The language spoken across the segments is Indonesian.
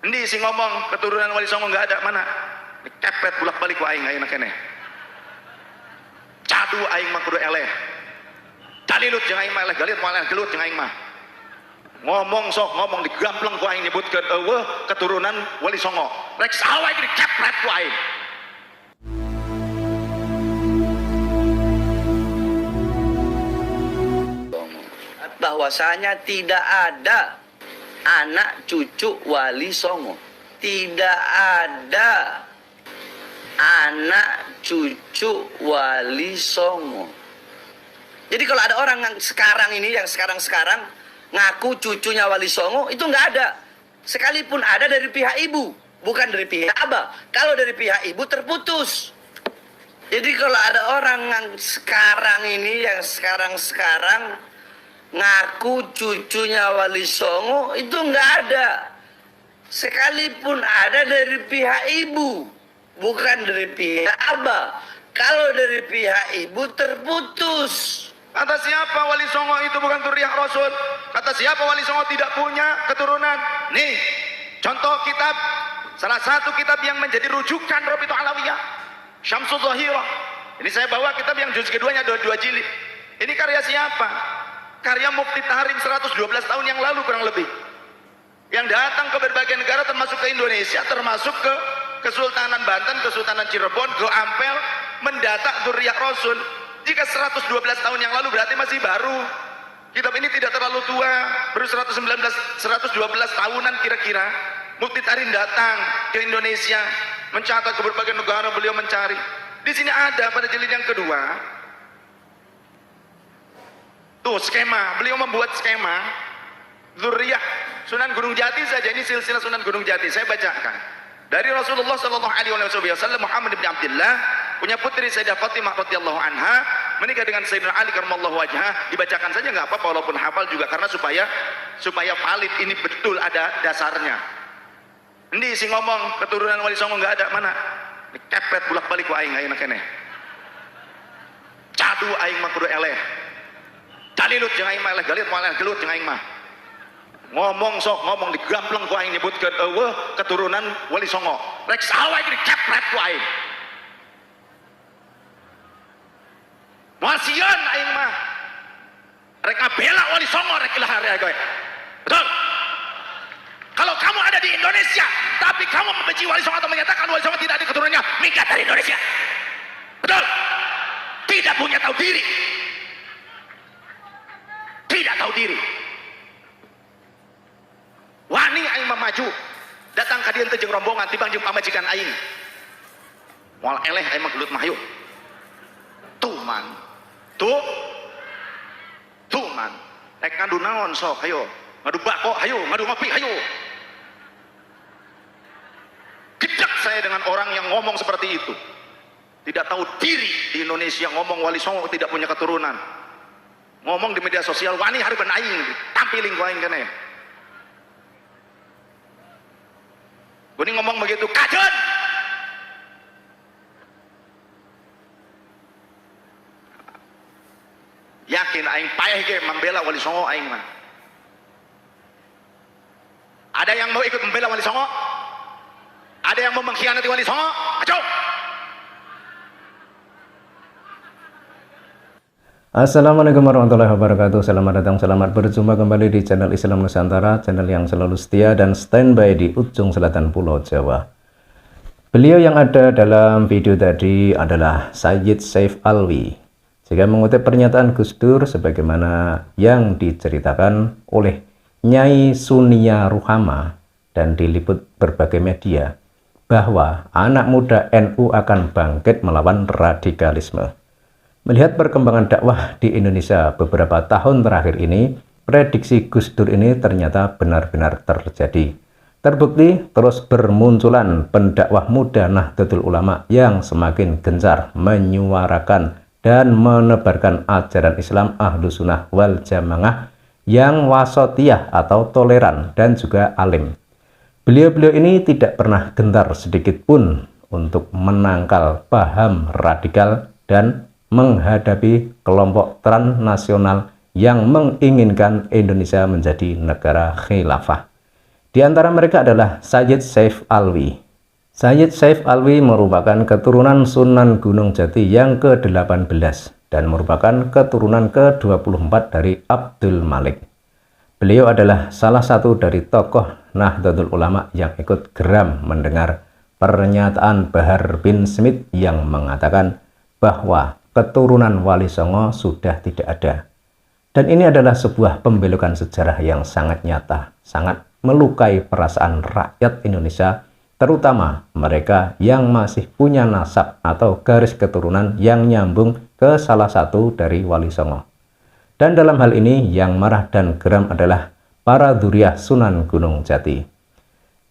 Endi sing ngomong keturunan Wali Songo nggak ada, mana? Kepet bolak-balik ku aing ayeuna keneh. Cadu aing mah kudu eleh. Dalilut jeung aing mah eleh galit moal gelut jeung aing mah. Ngomong sok ngomong digampleng ku aing nyebutkeun eueuh keturunan Wali Songo. Rek saha wae dikepret ku aing. Bahwasanya tidak ada anak cucu Wali Songo, tidak ada anak cucu Wali Songo. Jadi kalau ada orang yang sekarang ini, yang sekarang ngaku cucunya Wali Songo, itu nggak ada. Sekalipun ada dari pihak ibu, bukan dari pihak abah. Kalau dari pihak ibu terputus. Jadi kalau ada orang yang sekarang ini, yang sekarang ngaku cucunya Wali Songo, itu nggak ada. Sekalipun ada dari pihak ibu, bukan dari pihak abah. Kalau dari pihak ibu terputus. Kata siapa Wali Songo itu bukan zuriat Rasul? Kata siapa Wali Songo tidak punya keturunan? Nih, contoh kitab, salah satu kitab yang menjadi rujukan Rabithah Alawiyah, Syamsul Zahirah. Ini saya bawa kitab yang juz keduanya, dua jilid. Ini karya siapa? Karya Mufti Tahrim 112 tahun yang lalu kurang lebih. Yang datang ke berbagai negara termasuk ke Indonesia, termasuk ke Kesultanan Banten, Kesultanan Cirebon, ke Ampel, mendata zuriat Rasul. Jika 112 tahun yang lalu berarti masih baru. Kitab ini tidak terlalu tua, baru 112 tahunan kira-kira. Mufti Tahrim datang ke Indonesia, mencatat ke berbagai negara, beliau mencari. Di sini ada pada jilid yang kedua. Tuh skema, beliau membuat skema zuriyah Sunan Gunung Jati saja, ini silsilah Sunan Gunung Jati. Saya bacakan. Dari Rasulullah sallallahu alaihi wasallam, Muhammad bin Abdullah punya putri Sayyidah Fatimah radhiyallahu anha, menikah dengan Sayyidina Ali karramallahu wajhah. Dibacakan saja nggak apa-apa walaupun hafal juga, karena supaya valid, ini betul ada dasarnya. Endi sing ngomong keturunan Wali Songo nggak ada, mana? Kepet bolak-balik ku aing ayeuna keneh. Cadu aing mah kudu eleh. Dalilut jeung aing mah eleh galit moal gelut jeung aing mah. Ngomong sok ngomong digampleng ku aing nyebutkeun eueuh keturunan Wali Songo. Rek saha wae dikepret ku aing. Moal sieun aing mah. Rek ngabela Wali Songo rek ilahar kowe. Betul? Kalau kamu ada di Indonesia tapi kamu membenci Wali Songo atau menyatakan Wali Songo tidak ada keturunannya, minggat dari Indonesia. Betul? Tidak punya tahu diri. Tidak tahu diri. Wani aing mah maju datang ka dieu teh jeung rombongan tibang jeung pamajikan aing. Moal eleh aing mah gelut mah hayu. Tuh man. Tuh man. Rek ngadu naon sok hayu. Ngadu bako hayu, ngadu ngopi hayu. Gedek saya dengan orang yang ngomong seperti itu. Tidak tahu diri di Indonesia, ngomong Wali Songo tidak punya keturunan. Ngomong di media sosial wani hareupeun aing, tampiling ku aing keneh. Guni ngomong begitu, kajen. Yakin aing payah ge membela Wali Songo aing mah. Ada yang mau ikut membela Wali Songo? Ada yang mau mengkhianati Wali Songo? Ayo. Assalamualaikum warahmatullahi wabarakatuh. Selamat datang, selamat berjumpa kembali di channel Islam Nusantara, channel yang selalu setia dan standby di ujung selatan Pulau Jawa. Beliau yang ada dalam video tadi adalah Sayyid Saif Alwi. Jika mengutip pernyataan Gus Dur sebagaimana yang diceritakan oleh Nyai Sunia Ruhama dan diliput berbagai media, bahwa anak muda NU akan bangkit melawan radikalisme. Melihat perkembangan dakwah di Indonesia beberapa tahun terakhir ini, prediksi Gus Dur ini ternyata benar-benar terjadi. Terbukti terus bermunculan pendakwah muda Nahdlatul Ulama yang semakin gencar menyuarakan dan menebarkan ajaran Islam Ahlus Sunnah wal Jamaah yang wasatiyah atau toleran dan juga alim. Beliau-beliau ini tidak pernah gentar sedikit pun untuk menangkal paham radikal dan menghadapi kelompok transnasional yang menginginkan Indonesia menjadi negara khilafah. Di antara mereka adalah Sayyid Saif Alwi. Sayyid Saif Alwi merupakan keturunan Sunan Gunung Jati yang ke-18 dan merupakan keturunan ke-24 dari Abdul Malik. Beliau adalah salah satu dari tokoh Nahdlatul Ulama yang ikut geram mendengar pernyataan Bahar bin Smith yang mengatakan bahwa keturunan Wali Songo sudah tidak ada. Dan ini adalah sebuah pembelokan sejarah yang sangat nyata, sangat melukai perasaan rakyat Indonesia, terutama mereka yang masih punya nasab atau garis keturunan yang nyambung ke salah satu dari Wali Songo. Dan dalam hal ini yang marah dan geram adalah para dzurriyyah Sunan Gunung Jati.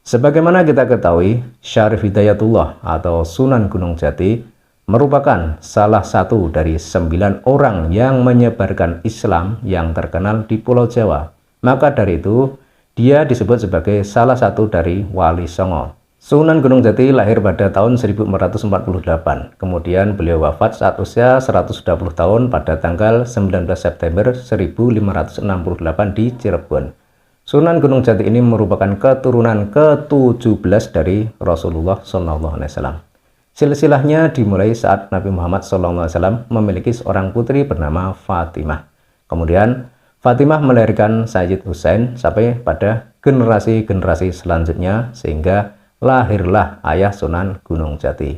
Sebagaimana kita ketahui, Syarif Hidayatullah atau Sunan Gunung Jati merupakan salah satu dari 9 orang yang menyebarkan Islam yang terkenal di Pulau Jawa. Maka dari itu, dia disebut sebagai salah satu dari Wali Songo. Sunan Gunung Jati lahir pada tahun 1448. Kemudian beliau wafat saat usia 120 tahun pada tanggal 19 September 1568 di Cirebon. Sunan Gunung Jati ini merupakan keturunan ke-17 dari Rasulullah SAW. Silsilahnya dimulai saat Nabi Muhammad SAW memiliki seorang putri bernama Fatimah. Kemudian Fatimah melahirkan Sayyid Husain sampai pada generasi-generasi selanjutnya sehingga lahirlah ayah Sunan Gunung Jati.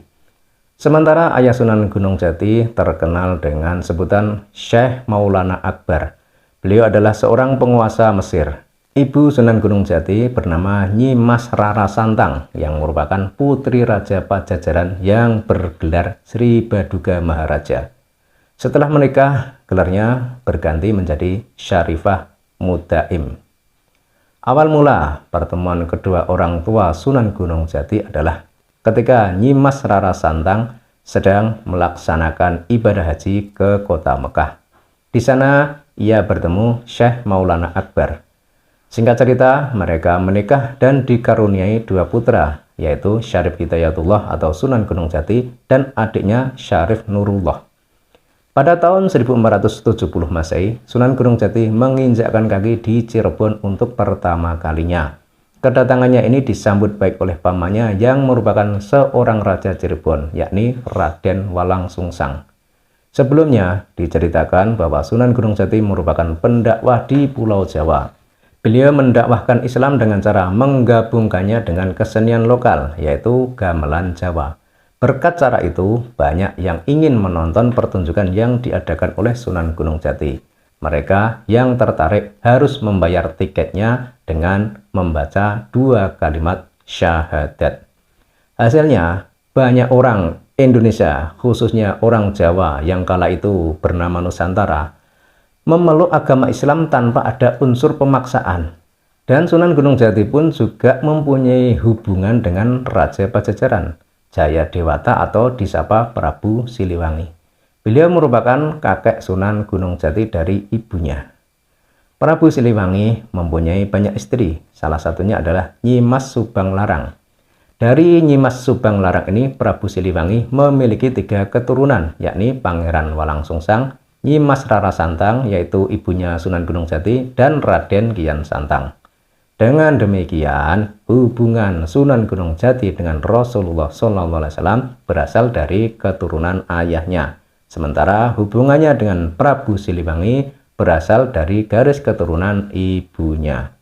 Sementara ayah Sunan Gunung Jati terkenal dengan sebutan Syekh Maulana Akbar. Beliau adalah seorang penguasa Mesir. Ibu Sunan Gunung Jati bernama Nyi Mas Rara Santang yang merupakan putri Raja Pajajaran yang bergelar Sri Baduga Maharaja. Setelah menikah, gelarnya berganti menjadi Syarifah Mudaim. Awal mula pertemuan kedua orang tua Sunan Gunung Jati adalah ketika Nyi Mas Rara Santang sedang melaksanakan ibadah haji ke kota Mekah. Di sana ia bertemu Syekh Maulana Akbar. Singkat cerita, mereka menikah dan dikaruniai 2 putra, yaitu Syarif Hidayatullah atau Sunan Gunung Jati dan adiknya Syarif Nurullah. Pada tahun 1470 Masehi, Sunan Gunung Jati menginjakkan kaki di Cirebon untuk pertama kalinya. Kedatangannya ini disambut baik oleh pamannya yang merupakan seorang raja Cirebon, yakni Raden Walang Sungsang. Sebelumnya diceritakan bahwa Sunan Gunung Jati merupakan pendakwah di Pulau Jawa. Beliau mendakwahkan Islam dengan cara menggabungkannya dengan kesenian lokal, yaitu gamelan Jawa. Berkat cara itu, banyak yang ingin menonton pertunjukan yang diadakan oleh Sunan Gunung Jati. Mereka yang tertarik harus membayar tiketnya dengan membaca 2 kalimat syahadat. Hasilnya, banyak orang Indonesia, khususnya orang Jawa yang kala itu bernama Nusantara, memeluk agama Islam tanpa ada unsur pemaksaan. Dan Sunan Gunung Jati pun juga mempunyai hubungan dengan Raja Pajajaran, Jayadewata atau disapa Prabu Siliwangi. Beliau merupakan kakek Sunan Gunung Jati dari ibunya. Prabu Siliwangi mempunyai banyak istri, salah satunya adalah Nyi Mas Subang Larang. Dari Nyi Mas Subang Larang ini, Prabu Siliwangi memiliki 3 keturunan, yakni Pangeran Walang Sungsang, Nyi Mas Rara Santang, yaitu ibunya Sunan Gunung Jati, dan Raden Kian Santang. Dengan demikian, hubungan Sunan Gunung Jati dengan Rasulullah SAW berasal dari keturunan ayahnya. Sementara hubungannya dengan Prabu Siliwangi berasal dari garis keturunan ibunya.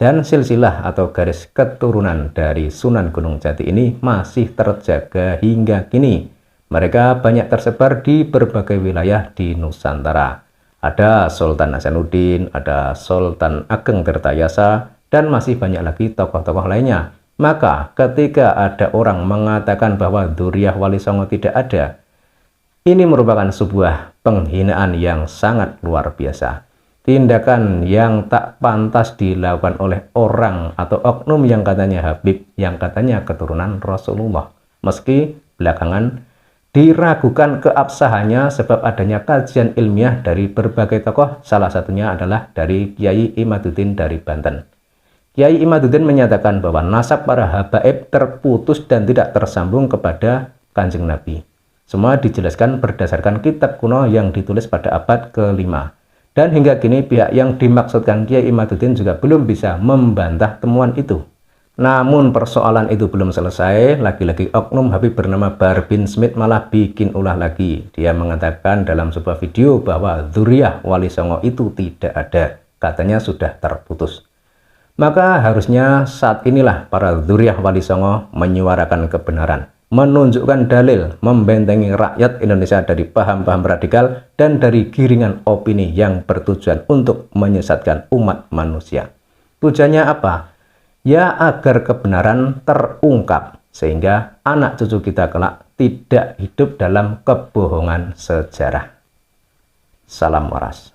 Dan silsilah atau garis keturunan dari Sunan Gunung Jati ini masih terjaga hingga kini. Mereka banyak tersebar di berbagai wilayah di Nusantara. Ada Sultan Hasanuddin, ada Sultan Ageng Tirtayasa, dan masih banyak lagi tokoh-tokoh lainnya. Maka ketika ada orang mengatakan bahwa dzurriyyah Wali Songo tidak ada, ini merupakan sebuah penghinaan yang sangat luar biasa. Tindakan yang tak pantas dilakukan oleh orang atau oknum yang katanya Habib, yang katanya keturunan Rasulullah. Meski belakangan diragukan keabsahannya sebab adanya kajian ilmiah dari berbagai tokoh, salah satunya adalah dari Kiai Imaduddin dari Banten. Kiai Imaduddin menyatakan bahwa nasab para habaib terputus dan tidak tersambung kepada Kanjeng Nabi. Semua dijelaskan berdasarkan kitab kuno yang ditulis pada abad ke-5. Dan hingga kini pihak yang dimaksudkan Kiai Imaduddin juga belum bisa membantah temuan itu. Namun persoalan itu belum selesai, lagi-lagi oknum Habib bernama Bahar bin Smith malah bikin ulah lagi. Dia mengatakan dalam sebuah video bahwa dzurriyyah Wali Songo itu tidak ada, katanya sudah terputus. Maka harusnya saat inilah para dzurriyyah Wali Songo menyuarakan kebenaran, menunjukkan dalil, membentengi rakyat Indonesia dari paham-paham radikal dan dari giringan opini yang bertujuan untuk menyesatkan umat manusia. Tujuannya apa? Ya agar kebenaran terungkap sehingga anak cucu kita kelak tidak hidup dalam kebohongan sejarah. Salam waras.